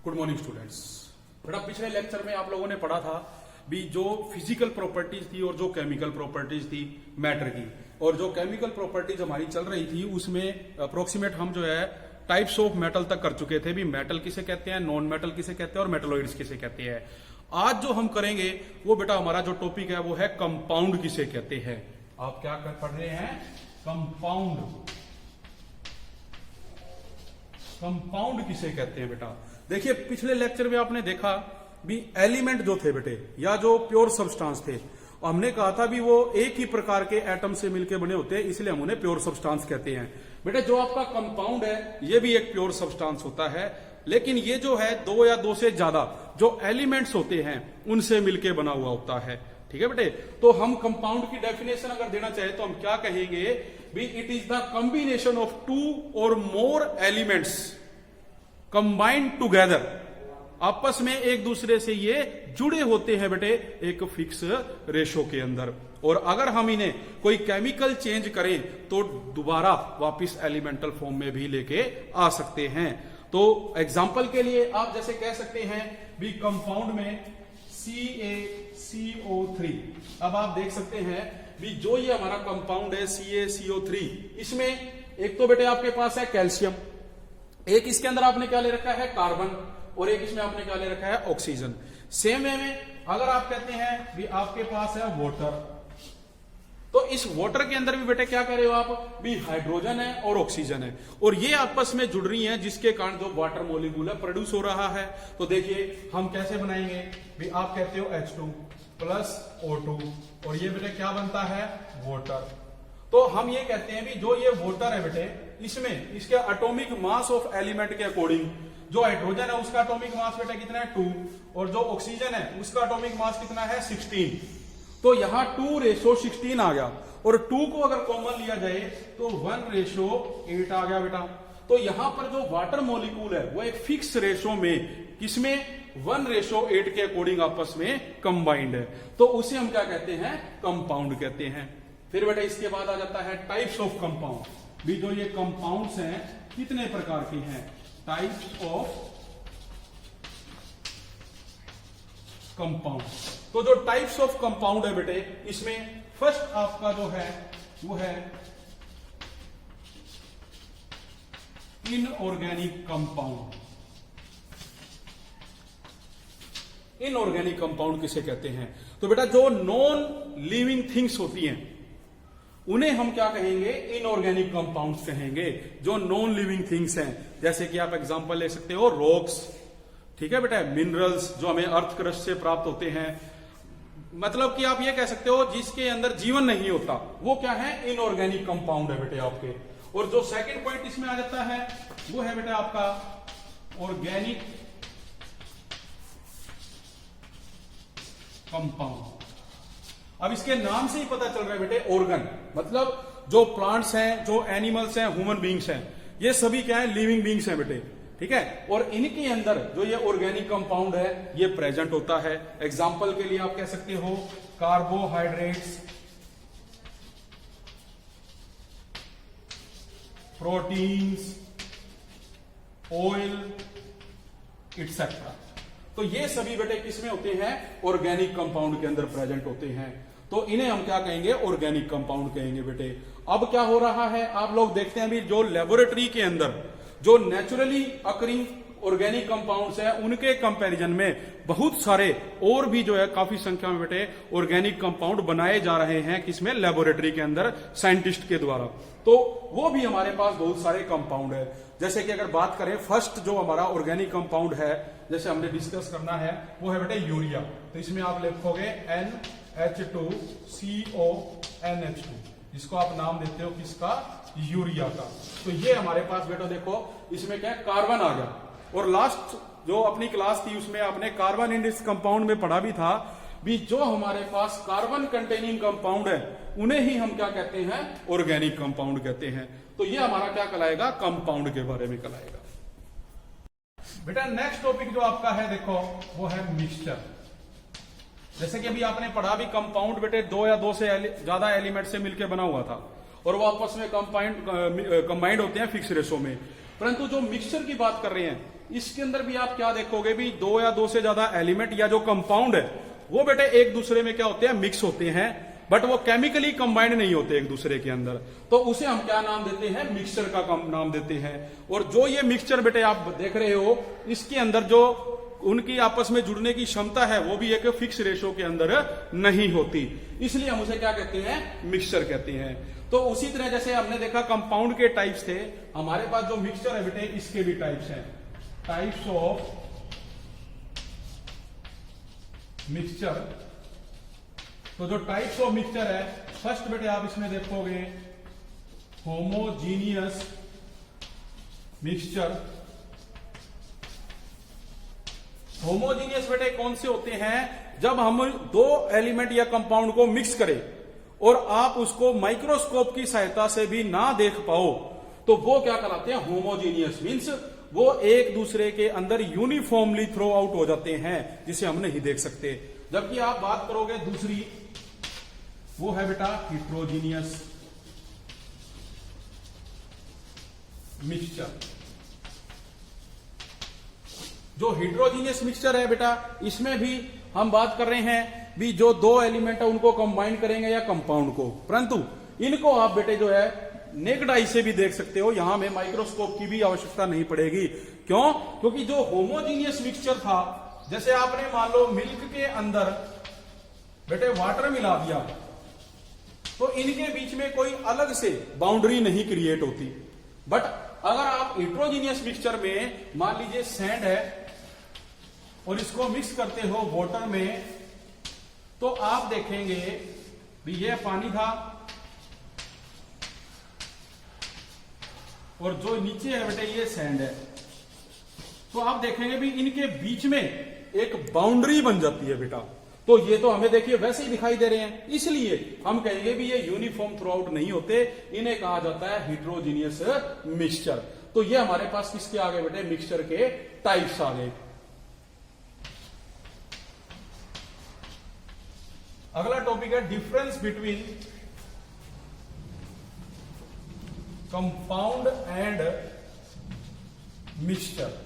Good morning students. बेटा पिछले lecture में आप लोगों ने पढ़ा था भी जो फिजिकल प्रॉपर्टीज थी और जो केमिकल प्रॉपर्टीज थी मैटर की, और जो केमिकल प्रॉपर्टीज हमारी चल रही थी उसमें अप्रोक्सीमेट हम जो है टाइप्स ऑफ मेटल तक कर चुके थे भी मेटल किसे कहते हैं, नॉन मेटल किसे कहते हैं और मेटलॉइड्स किसे कहते हैं। आज जो हम करेंगे वो बेटा हमारा जो टॉपिक है वो है कंपाउंड किसे कहते हैं। आप क्या पढ़ रहे हैं? कंपाउंड। कंपाउंड किसे कहते हैं बेटा? देखिए पिछले लेक्चर में आपने देखा भी एलिमेंट जो थे बेटे या जो प्योर सब्सटेंस थे, हमने कहा था भी वो एक ही प्रकार के एटम से मिलकर बने होते हैं, इसलिए हम उन्हें प्योर सब्सटेंस कहते हैं। बेटे जो आपका कंपाउंड है ये भी एक प्योर सब्सटेंस होता है, लेकिन ये जो है दो या दो से ज्यादा जो एलिमेंट्स होते हैं उनसे मिलकर बना हुआ होता है। ठीक है बेटे, तो हम कंपाउंड की डेफिनेशन अगर देना चाहे तो हम क्या कहेंगे भी it is the combination of two or more elements combined together. आपस में एक दूसरे से ये जुड़े होते हैं बेटे एक फिक्स रेशो के अंदर, और अगर हम इन्हें कोई केमिकल चेंज करें तो दोबारा वापस एलिमेंटल फॉर्म में भी लेके आ सकते हैं। तो एग्जाम्पल के लिए आप जैसे कह सकते हैं भी कंपाउंड में CaCO3। अब आप देख सकते हैं भी जो ये हमारा कंपाउंड है CaCO3, इसमें एक तो बेटे आपके पास है कैल्शियम, एक इसके अंदर आपने क्या ले रखा है कार्बन, और एक इसमें आपने क्या ले रखा है ऑक्सीजन। सेम वे में अगर आप कहते हैं भी आपके पास है वाटर, तो इस वाटर के अंदर भी बेटे क्या कर रहे हो आप भी हाइड्रोजन है और ऑक्सीजन है, और ये आपस में जुड़ रही हैं जिसके कारण जो वाटर मॉलिक्यूल है प्रोड्यूस हो रहा है। तो देखिए हम कैसे बनाएंगे भी आप कहते हो H2 प्लस O2 और ये बेटे क्या बनता है वाटर। तो हम ये कहते हैं भी जो ये वाटर है बेटे इसमें इसके एटॉमिक मास ऑफ एलिमेंट के अकॉर्डिंग जो हाइड्रोजन है उसका एटॉमिक मास बेटा कितना है 2, और जो ऑक्सीजन है उसका एटॉमिक मास कितना है 16। तो यहां 2:16 आ गया, और 2 को अगर कॉमन लिया जाए तो 1:8 आ गया बेटा। तो यहां पर जो वाटर मॉलिक्यूल है वो एक फिक्स रेशो में किसमें 1:8 के अकॉर्डिंग आपस में कंबाइंड है, तो उसे हम क्या कहते हैं कंपाउंड कहते हैं। फिर बेटा इसके बाद आ जाता है टाइप्स ऑफ कंपाउंड। भी जो ये कंपाउंड्स हैं कितने प्रकार के हैं, टाइप्स ऑफ कंपाउंड। तो जो टाइप्स ऑफ कंपाउंड है बेटे इसमें फर्स्ट आपका जो है वो है इनऑर्गेनिक कंपाउंड। इनऑर्गेनिक कंपाउंड किसे कहते हैं? तो बेटा जो नॉन लिविंग थिंग्स होती हैं उन्हें हम क्या कहेंगे इनऑर्गेनिक कंपाउंड्स कहेंगे। जो नॉन लिविंग थिंग्स हैं जैसे कि आप एग्जांपल ले सकते हो रॉक्स, ठीक है बेटा, मिनरल्स जो हमें अर्थ क्रस्ट से प्राप्त होते हैं, मतलब कि आप ये कह सकते हो जिसके अंदर जीवन नहीं होता वो क्या है इनऑर्गेनिक कंपाउंड है बेटे आपके। और जो सेकंड पॉइंट इसमें आ जाता है वो है बेटा आपका ऑर्गेनिक कंपाउंड। अब इसके नाम से ही पता चल रहा है बेटे ऑर्गन, मतलब जो प्लांट्स हैं, जो एनिमल्स हैं, ह्यूमन बींग्स हैं, ये सभी क्या है लिविंग बींग्स हैं बेटे, ठीक है। और इनके अंदर जो ये ऑर्गेनिक कंपाउंड है ये प्रेजेंट होता है। एग्जांपल के लिए आप कह सकते हो कार्बोहाइड्रेट्स, प्रोटीन्स, ऑयल इट्सेट्रा। तो ये सभी बेटे किसमें होते हैं ऑर्गेनिक कंपाउंड के अंदर प्रेजेंट होते हैं, तो इन्हें हम क्या कहेंगे ऑर्गेनिक कंपाउंड कहेंगे बेटे। अब क्या हो रहा है आप लोग देखते हैं भी जो लेबोरेटरी के अंदर जो नेचुरली अकरिंग ऑर्गेनिक कंपाउंड्स हैं उनके कंपैरिजन में बहुत सारे और भी जो है काफी संख्या में बेटे ऑर्गेनिक कंपाउंड बनाए जा रहे हैं किसमें लेबोरेटरी के अंदर साइंटिस्ट के द्वारा। तो वो भी हमारे पास बहुत सारे कंपाउंड है। जैसे कि अगर बात करें फर्स्ट जो हमारा ऑर्गेनिक कंपाउंड है जैसे हमने डिस्कस करना है वो है बेटे यूरिया। तो इसमें आप लिखोगे NH2CONH2, जिसको आप नाम देते हो किसका यूरिया का। तो ये हमारे पास बेटा देखो इसमें क्या कार्बन आ गया, और लास्ट जो अपनी क्लास थी उसमें आपने कार्बन इन इस कंपाउंड में पढ़ा भी था भी जो हमारे पास कार्बन कंटेनिंग कंपाउंड है उन्हें ही हम क्या कहते हैं ऑर्गेनिक कंपाउंड कहते हैं। तो ये हमारा क्या कहलाएगा कंपाउंड के बारे में कहलाएगा बेटा। नेक्स्ट टॉपिक जो आपका है देखो वो है मिक्सचर। जैसे कि अभी आपने पढ़ा भी कंपाउंड बेटे दो या दो से ज्यादा एलिमेंट से मिलकर बना हुआ था और वो आपस में कंबाइंड होते हैं फिक्स रेशो में। परंतु जो मिक्सचर की बात कर रहे हैं इसके अंदर भी आप क्या देखोगे भी दो या दो से ज्यादा एलिमेंट या जो कंपाउंड है वो बेटे एक दूसरे में क्या होते हैं, मिक्स होते हैं, बट वो केमिकली कंबाइंड नहीं होते एक दूसरे के अंदर। तो उसे हम क्या नाम देते हैं, मिक्सचर का नाम देते हैं। और जो ये मिक्सचर बेटे आप देख रहे हो, इसके अंदर जो उनकी आपस में जुड़ने की क्षमता है वो भी एक फिक्स रेशो के अंदर नहीं होती, इसलिए हम उसे क्या कहते हैं, मिक्सचर कहते हैं। तो उसी तरह जैसे हमने देखा कंपाउंड के टाइप्स थे, हमारे पास जो मिक्सचर है बेटे इसके भी टाइप्स हैं, टाइप्स ऑफ मिक्सचर। तो जो टाइप्स ऑफ मिक्सचर है, फर्स्ट बेटे आप इसमें देखोगे होमोजीनियस मिक्सचर। होमोजीनियस बेटे कौन से होते हैं, जब हम दो एलिमेंट या कंपाउंड को मिक्स करें और आप उसको माइक्रोस्कोप की सहायता से भी ना देख पाओ तो वो क्या कहलाते हैं, होमोजीनियस। मींस वो एक दूसरे के अंदर यूनिफॉर्मली थ्रो आउट हो जाते हैं, जिसे हम नहीं देख सकते। जबकि आप बात करोगे दूसरी, वो है बेटा हिट्रोजीनियस मिक्सचर। जो हिट्रोजीनियस मिक्सचर है बेटा, इसमें भी हम बात कर रहे हैं भी जो दो एलिमेंट है उनको कंबाइन करेंगे या कंपाउंड को, परंतु इनको आप बेटे जो है नेक्ड आई से भी देख सकते हो, यहां में माइक्रोस्कोप की भी आवश्यकता नहीं पड़ेगी। क्यों? क्योंकि जो होमोजीनियस मिक्सचर था, जैसे आपने मान लो मिल्क के अंदर बेटे वाटर मिला दिया, तो इनके बीच में कोई अलग से बाउंड्री नहीं क्रिएट होती। बट अगर आप हिट्रोजीनियस मिक्सचर में मान लीजिए सैंड है और इसको मिक्स करते हो वाटर में, तो आप देखेंगे भी ये पानी था और जो नीचे है बेटे ये सैंड है, तो आप देखेंगे भी इनके बीच में एक बाउंड्री बन जाती है बेटा। तो ये तो हमें देखिए वैसे ही दिखाई दे रहे हैं, इसलिए हम कहेंगे भी ये यूनिफॉर्म थ्रू आउट नहीं होते, इन्हें कहा जाता है हिट्रोजीनियस मिक्सचर। तो ये हमारे पास किसके आ गए बेटे, मिक्सचर के टाइप्स आ गए। अगला टॉपिक है difference between compound and mixture.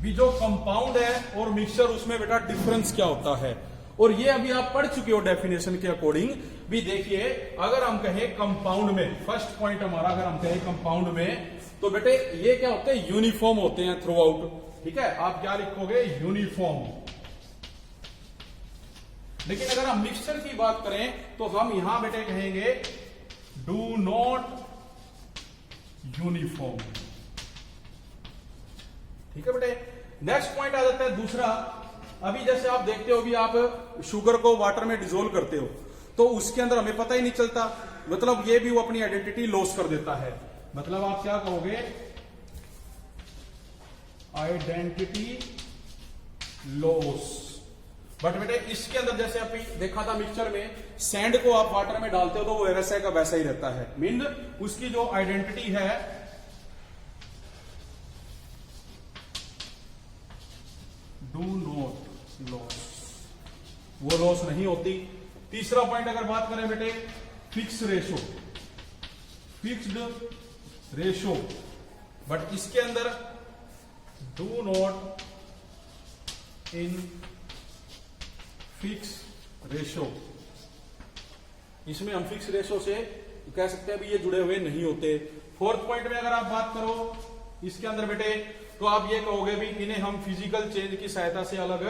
भी जो कंपाउंड है और मिक्सचर, उसमें बेटा डिफरेंस क्या होता है, और ये अभी आप पढ़ चुके हो डेफिनेशन के अकॉर्डिंग। भी देखिए अगर हम कहें कंपाउंड में, फर्स्ट पॉइंट हमारा अगर हम कहें कंपाउंड में, तो बेटे ये क्या होते हैं, यूनिफॉर्म होते हैं थ्रू आउट। ठीक है, आप क्या लिखोगे, यूनिफॉर्म। लेकिन अगर हम मिक्सचर की बात करें तो हम यहां बेटे कहेंगे डू नॉट यूनिफॉर्म। ठीक है बेटे। नेक्स्ट पॉइंट आ जाता है दूसरा। अभी जैसे आप देखते हो भी आप शुगर को वाटर में डिसोल्व करते हो, तो उसके अंदर हमें पता ही नहीं चलता, मतलब ये भी वो अपनी आइडेंटिटी लॉस कर देता है। मतलब आप क्या कहोगे, आइडेंटिटी लॉस। बट बेटे इसके अंदर जैसे अभी देखा था मिक्सचर में, सैंड को आप वाटर में डालते हो तो वो वैसा का वैसा ही रहता है। मीन उसकी जो आइडेंटिटी है डू नॉट लॉस, वो लॉस नहीं होती। तीसरा पॉइंट अगर बात करें बेटे, fix ratio, fixed ratio, but इसके अंदर do not in fix ratio. इसमें हम फिक्स रेशो से कह सकते हैं भी ये जुड़े हुए नहीं होते। फोर्थ पॉइंट में अगर आप बात करो इसके अंदर बेटे, तो आप ये कहोगे भी इन्हें हम फिजिकल चेंज की सहायता से अलग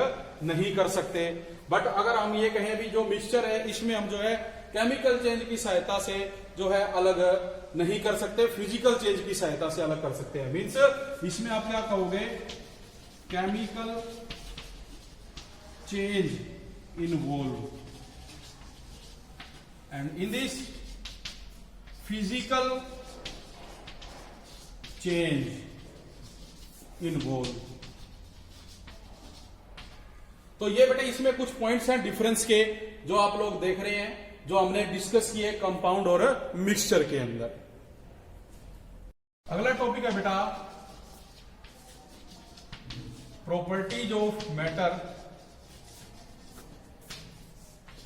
नहीं कर सकते। बट अगर हम ये कहें भी जो मिक्सचर है इसमें हम जो है केमिकल चेंज की सहायता से जो है अलग नहीं कर सकते, फिजिकल चेंज की सहायता से अलग कर सकते हैं। मीन्स इसमें आप क्या कहोगे, chemical change involved and in this physical change involved। तो ये बेटे इसमें कुछ पॉइंट्स हैं डिफरेंस के जो आप लोग देख रहे हैं, जो हमने डिस्कस किए कंपाउंड और मिक्सचर के अंदर। अगला टॉपिक है बेटा properties of matter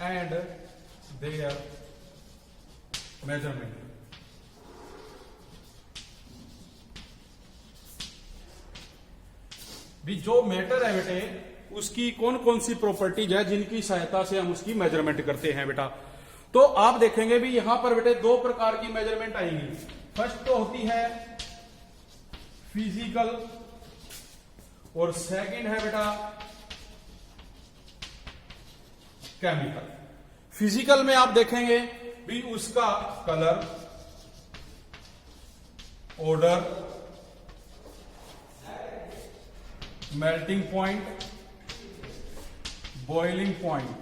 and their measurement। भी जो मैटर है बेटे उसकी कौन कौन सी प्रॉपर्टीज है जिनकी सहायता से हम उसकी मेजरमेंट करते हैं बेटा। तो आप देखेंगे भी यहां पर बेटे दो प्रकार की मेजरमेंट आएंगी। फर्स्ट तो होती है फिजिकल और सेकंड है बेटा केमिकल। फिजिकल में आप देखेंगे भी उसका colour, order, melting point, boiling point,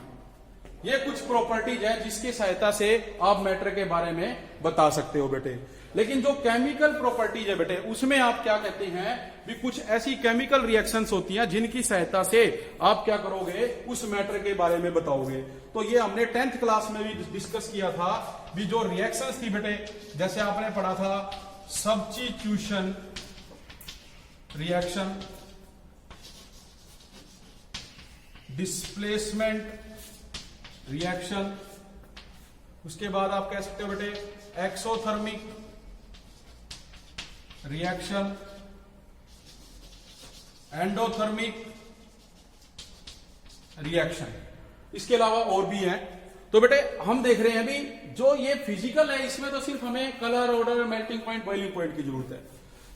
ये कुछ प्रॉपर्टीज है जिसकी सहायता से आप मैटर के बारे में बता सकते हो बेटे। लेकिन जो केमिकल प्रॉपर्टीज है बेटे उसमें आप क्या कहते हैं भी कुछ ऐसी केमिकल रिएक्शंस होती हैं जिनकी सहायता से आप क्या करोगे उस मैटर के बारे में बताओगे। तो ये हमने 10th क्लास में भी डिस्कस किया था भी जो रिएक्शंस थी बेटे, जैसे आपने पढ़ा था सब्स्टिट्यूशन रिएक्शन, डिस्प्लेसमेंट रिएक्शन, उसके बाद आप कह सकते हो बेटे एक्सोथर्मिक रिएक्शन, एंडोथर्मिक रिएक्शन, इसके अलावा और भी हैं। तो बेटे हम देख रहे हैं अभी जो ये फिजिकल है इसमें तो सिर्फ हमें colour, order, melting point, boiling point की जरूरत है,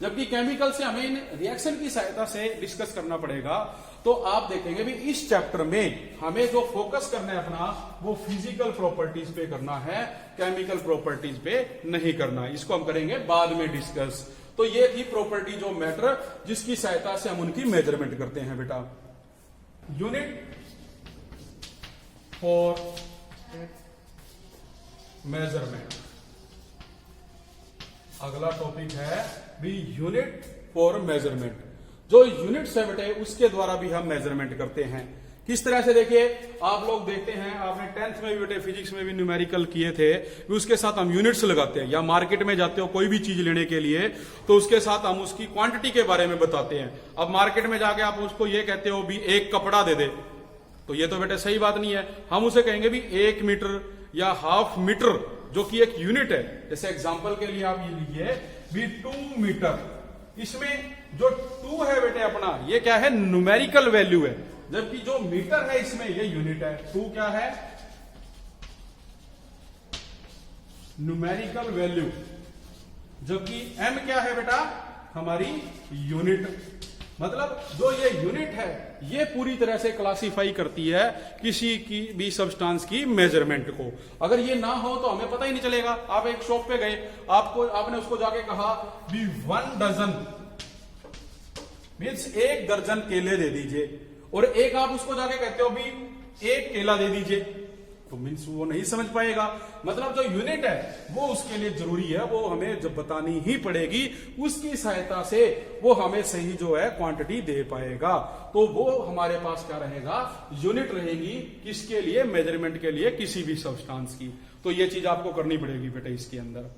जबकि केमिकल से हमें इन रिएक्शन की सहायता से डिस्कस करना पड़ेगा। तो आप देखेंगे भी इस चैप्टर में हमें जो फोकस करना है अपना वो फिजिकल प्रॉपर्टीज पे करना है, केमिकल प्रॉपर्टीज पे नहीं करना है। इसको हम करेंगे बाद में डिस्कस। तो ये थी प्रॉपर्टी जो मैटर जिसकी सहायता से हम उनकी मेजरमेंट करते हैं बेटा। यूनिट फॉर मेजरमेंट, अगला टॉपिक है भी यूनिट फॉर मेजरमेंट। जो यूनिट्स है बेटे उसके द्वारा भी हम मेजरमेंट करते हैं। किस तरह से देखिए आप लोग देखते हैं, आपने 10th में भी बेटे फिजिक्स में भी न्यूमेरिकल किए थे, उसके साथ हम यूनिट्स लगाते हैं। या मार्केट में जाते हो कोई भी चीज लेने के लिए तो उसके साथ हम उसकी क्वांटिटी के बारे में बताते हैं। अब मार्केट में जाके आप उसको ये कहते हो भी एक कपड़ा दे दे, तो ये तो बेटे सही बात नहीं है। हम उसे कहेंगे भी 1 मीटर या हाफ मीटर, जो कि एक यूनिट है। जैसे एग्जांपल के लिए आप ये लिखिए भी 2 मीटर। इसमें जो 2 है बेटे अपना ये क्या है, न्यूमेरिकल वैल्यू है, जबकि जो मीटर है इसमें ये यूनिट है। 2 क्या है, न्यूमेरिकल वैल्यू, जबकि m क्या है बेटा, हमारी यूनिट। मतलब जो ये यूनिट है ये पूरी तरह से क्लासिफाई करती है किसी की भी सब्सटेंस की मेजरमेंट को। अगर ये ना हो तो हमें पता ही नहीं चलेगा। आप एक शॉप पे गए, आपने उसको जाके कहा भी 1 डजन मीन्स 1 दर्जन केले दे दीजिए, और एक आप उसको जाके कहते हो भी 1 केला दे दीजिए, तो मीन्स वो नहीं समझ पाएगा। मतलब जो यूनिट है वो उसके लिए जरूरी है, वो हमें जब बतानी ही पड़ेगी, उसकी सहायता से वो हमें सही जो है क्वांटिटी दे पाएगा। तो वो हमारे पास क्या रहेगा, यूनिट रहेगी। किसके लिए, मेजरमेंट के लिए किसी भी सब्सटेंस की। तो ये चीज आपको करनी पड़ेगी बेटा इसके अंदर।